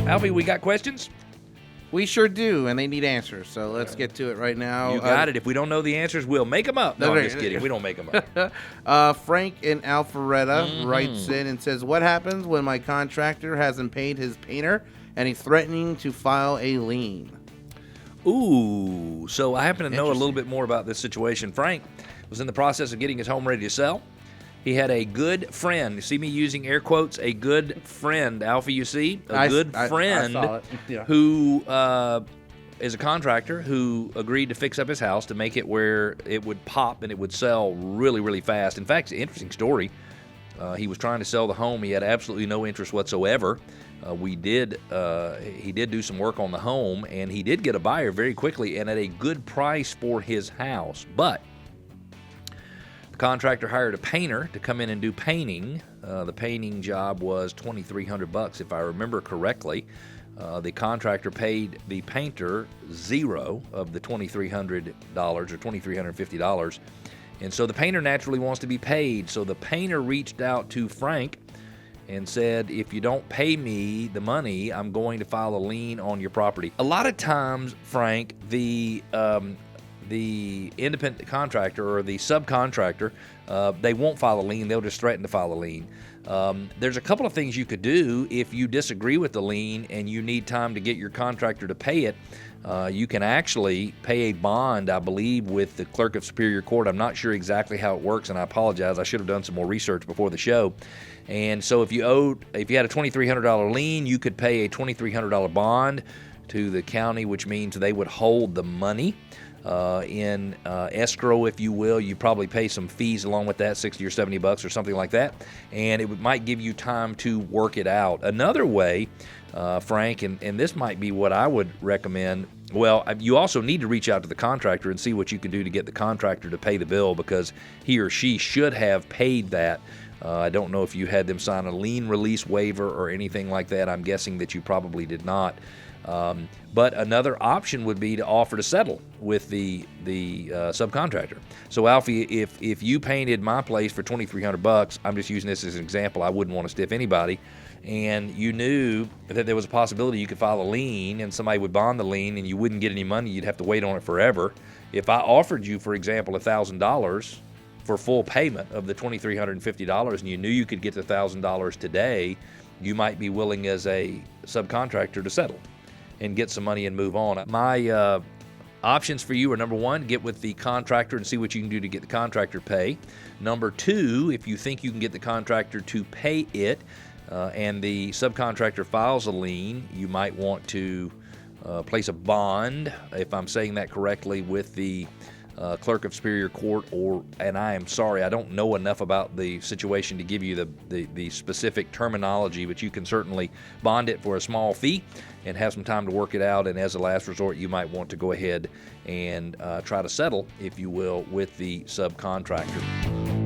Alfie, we got questions? We sure do, and they need answers. So let's get to it right now. You got it. If we don't know the answers, we'll make them up. No, I'm just kidding. We don't make them up. Frank in Alpharetta writes in and says, what happens when my contractor hasn't paid his painter and he's threatening to file a lien? Ooh, so I happen to know a little bit more about this situation. Frank was in the process of getting his home ready to sell. He had a good friend. You see me using air quotes? A good friend, Alfie, you see? A good friend I saw it. Yeah. Who is a contractor who agreed to fix up his house to make it where it would pop and it would sell really, really fast. In fact, it's an interesting story. He was trying to sell the home. He had absolutely no interest whatsoever. He did do some work on the home, and he did get a buyer very quickly and at a good price for his house. But the contractor hired a painter to come in and do painting. The painting job was $2,300, if I remember correctly. The contractor paid the painter zero of the $2,300 or $2,350. And so the painter naturally wants to be paid. So the painter reached out to Frank and said, if you don't pay me the money, I'm going to file a lien on your property. A lot of times, Frank, the independent contractor or the subcontractor, they won't file a lien. They'll just threaten to file a lien. There's a couple of things you could do if you disagree with the lien and you need time to get your contractor to pay it. You can actually pay a bond, I believe, with the clerk of superior court. I'm not sure exactly how it works, and I apologize. I should have done some more research before the show. And so if you had a $2,300 lien, you could pay a $2,300 bond to the county, which means they would hold the money in escrow, if you will. You probably pay some fees along with that, $60 or $70 or something like that, and it might give you time to work it out. Another way, Frank, and this might be what I would recommend. Well, you also need to reach out to the contractor and see what you can do to get the contractor to pay the bill, because he or she should have paid that. I don't know if you had them sign a lien release waiver or anything like that. I'm guessing that you probably did not. But another option would be to offer to settle with the subcontractor. So Alfie, if you painted my place for $2,300, I'm just using this as an example. I wouldn't want to stiff anybody. And you knew that there was a possibility you could file a lien and somebody would bond the lien and you wouldn't get any money. You'd have to wait on it forever. If I offered you, for example, $1,000 for full payment of the $2,350 and you knew you could get the $1,000 today, you might be willing as a subcontractor to settle and get some money and move on. My options for you are, number one, get with the contractor and see what you can do to get the contractor pay. Number two, if you think you can get the contractor to pay it and the subcontractor files a lien, you might want to place a bond, if I'm saying that correctly, with the clerk of superior court, and I am sorry, I don't know enough about the situation to give you the specific terminology, but you can certainly bond it for a small fee and have some time to work it out. And as a last resort, you might want to go ahead and try to settle, if you will, with the subcontractor.